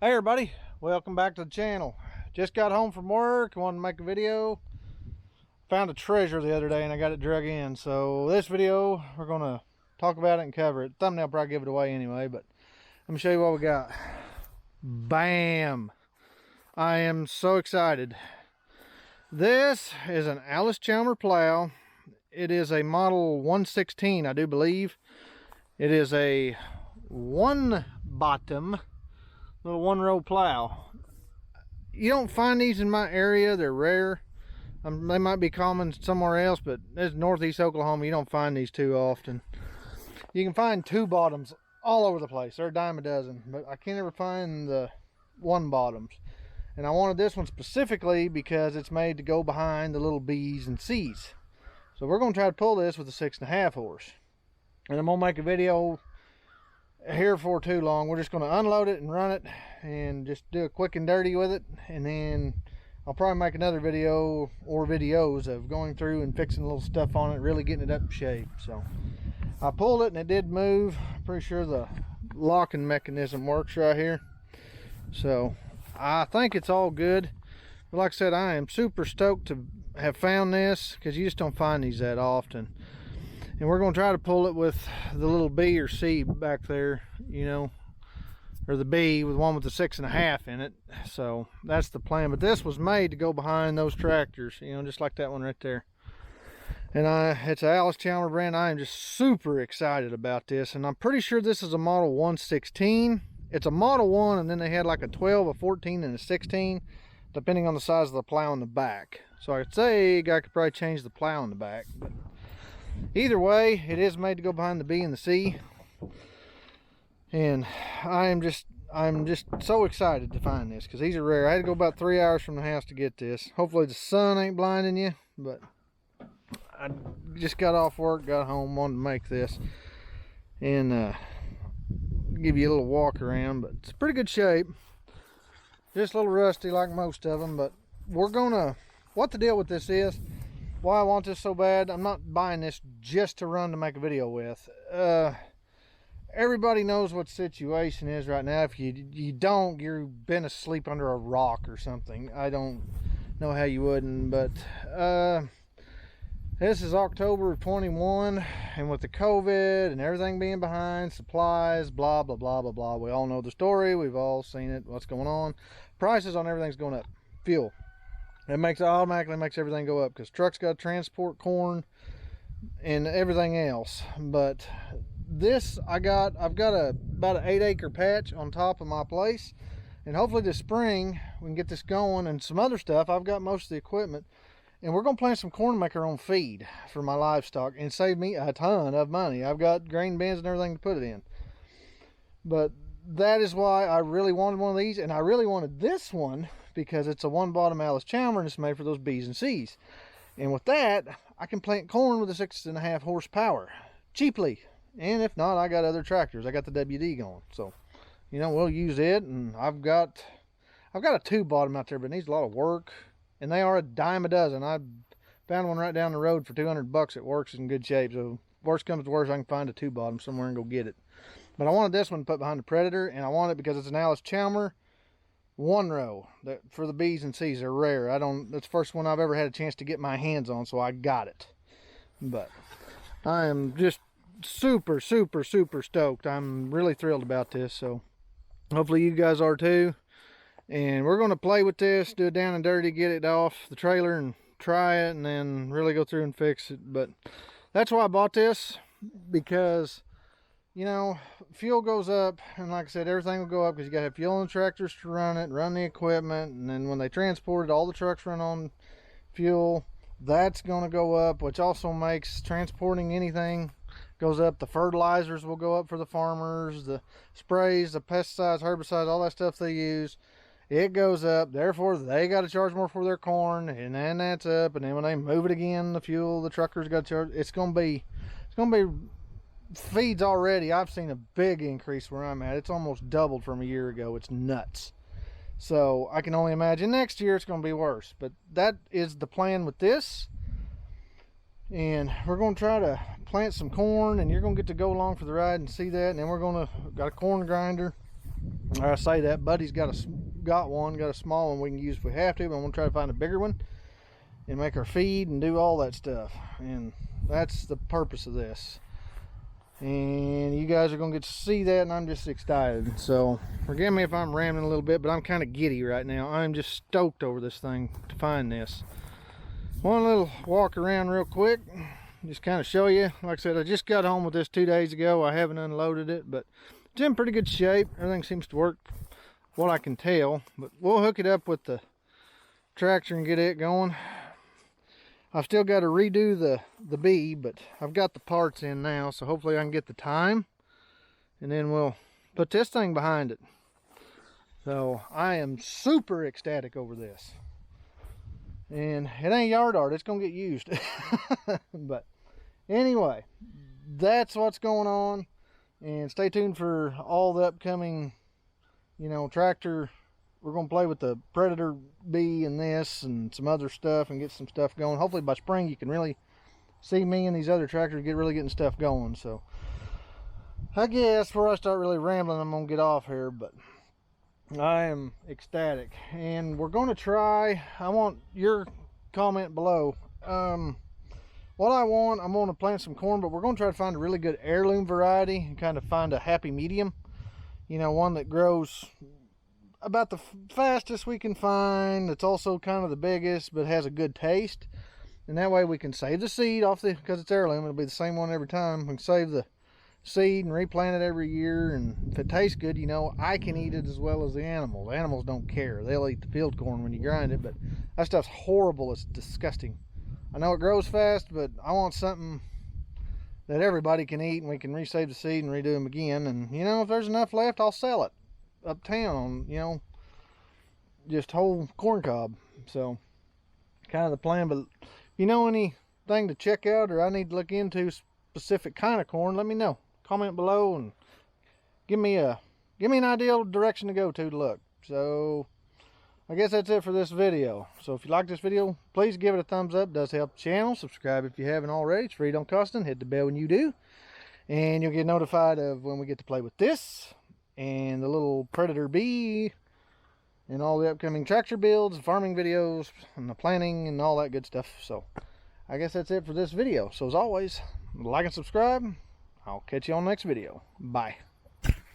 Hey everybody, welcome back to the channel. Just got home from work, wanted to make a video. Found a treasure the other day and I got it drug in. So this video, we're gonna talk about it and cover it. Thumbnail probably give it away anyway, but let me show you what we got. Bam! I am so excited. This is an Allis plow. It is a model 116, I do believe. It is a one bottom little one row plow. You don't find these in my area, they're rare. They might be common somewhere else, but it's northeast Oklahoma, you don't find these too often. You can find two bottoms all over the place, they're a dime a dozen, but I can't ever find the one bottoms. And I wanted this one specifically because it's made to go behind the little B's and C's. So we're going to try to pull this with a 6.5 horse. And I'm going to make a video here for too long. We're just going to unload it and run it and just do a quick and dirty with it, and then I'll probably make another video or videos of going through and fixing a little stuff on it, really getting it up to shape. So I pulled it and it did move. Pretty sure the locking mechanism works right here, so I think it's all good. But like I said, I am super stoked to have found this because you just don't find these that often. And we're going to try to pull it with the little B or C back there, you know, or the B with one with the 6.5 in it. So that's the plan. But this was made to go behind those tractors, you know, just like that one right there. And it's an Allis Chalmers brand. I am just super excited about this. And I'm pretty sure this is a model 116. It's a model 1, and then they had like a 12, a 14, and a 16, depending on the size of the plow in the back. So I'd say I could probably change the plow in the back, but either way, it is made to go behind the B and the C. And I'm just so excited to find this because these are rare. I had to go about 3 hours from the house to get this. Hopefully the sun ain't blinding you, but I just got off work, got home, wanted to make this and give you a little walk around. But it's pretty good shape, just a little rusty like most of them. But we're gonna, what the deal with this is, why I want this so bad. I'm not buying this just to run to make a video with. Everybody knows what the situation is right now. If you don't, you've been asleep under a rock or something. I don't know how you wouldn't, but this is October of 21, and with the COVID and everything being behind, supplies, blah blah blah blah blah, we all know the story, we've all seen it, what's going on. Prices on everything's going up. Fuel, it automatically makes everything go up because trucks got to transport corn and everything else. But this, I've got about an 8-acre patch on top of my place, and hopefully this spring we can get this going and some other stuff. I've got most of the equipment, and we're going to plant some corn and make our own feed for my livestock and save me a ton of money. I've got grain bins and everything to put it in. But that is why I really wanted one of these, and I really wanted this one because it's a one bottom Allis Chalmers and it's made for those B's and C's. And with that, I can plant corn with a 6.5 horsepower cheaply. And if not, I got other tractors. I got the WD going, so you know, we'll use it. And I've got a two bottom out there, but it needs a lot of work, and they are a dime a dozen. I found one right down the road for 200 bucks. It works in good shape, so worst comes to worst, I can find a two bottom somewhere and go get it. But I wanted this one put behind the Predator, and I want it because it's an Allis Chalmers one row. That for the B's and C's are rare. That's the first one I've ever had a chance to get my hands on, so I got it. But I am just super stoked. I'm really thrilled about this, so hopefully you guys are too. And we're going to play with this, do it down and dirty, get it off the trailer and try it, and then really go through and fix it. But that's why I bought this, because you know, fuel goes up, and like I said, everything will go up because you got to have fuel in the tractors to run it, run the equipment, and then when they transport it, all the trucks run on fuel. That's going to go up, which also makes transporting anything goes up. The fertilizers will go up for the farmers, the sprays, the pesticides, herbicides, all that stuff they use, it goes up. Therefore they got to charge more for their corn, and then that's up. And then when they move it again, the fuel, the truckers got to charge. It's going to be feeds already. I've seen a big increase where I'm at. It's almost doubled from a year ago. It's nuts. So I can only imagine next year it's going to be worse. But that is the plan with this. And we're going to try to plant some corn, and you're going to get to go along for the ride and see that. And then we're going to got a corn grinder, Or I say that, Buddy's got a small one we can use if we have to, but I'm gonna try to find a bigger one and make our feed and do all that stuff. And that's the purpose of this. And you guys are gonna get to see that, and I'm just excited. So forgive me if I'm rambling a little bit, but I'm kind of giddy right now. I'm just stoked over this thing to find this. One little walk around real quick, just kind of show you. Like I said, I just got home with this 2 days ago. I haven't unloaded it, but it's in pretty good shape. Everything seems to work, what I can tell. But we'll hook it up with the tractor and get it going. I've still got to redo the bee, but I've got the parts in now, so hopefully I can get the time, and then we'll put this thing behind it. So I am super ecstatic over this. And it ain't yard art, it's gonna get used. But anyway, that's what's going on. And stay tuned for all the upcoming, tractor. We're gonna play with the Predator bee and this and some other stuff and get some stuff going. Hopefully by spring you can really see me and these other tractors really getting stuff going. So I guess before I start really rambling, I'm gonna get off here, but I am ecstatic. And we're going to try, I want your comment below. What I want, I'm going to plant some corn, but we're going to try to find a really good heirloom variety and kind of find a happy medium. One that grows about the fastest we can find. It's also kind of the biggest, but has a good taste. And that way we can save the seed off because it's heirloom, it'll be the same one every time. We can save the seed and replant it every year, and if it tastes good, I can eat it as well as the animals. The animals don't care. They'll eat the field corn when you grind it, but that stuff's horrible. It's disgusting. I know it grows fast, but I want something that everybody can eat, and we can resave the seed and redo them again. And if there's enough left, I'll sell it uptown on just whole corn cob. So kind of the plan. But anything to check out or I need to look into specific kind of corn, let me know. Comment below and give me an ideal direction to go to look. So I guess that's it for this video. So if you like this video, please give it a thumbs up. It does help the channel. Subscribe if you haven't already. It's free, don't cost anything. Hit the bell when you do, and you'll get notified of when we get to play with this and the little Predator bee and all the upcoming tractor builds, farming videos, and the planting and all that good stuff. So I guess that's it for this video. So as always, like and subscribe. I'll catch you on the next video. Bye.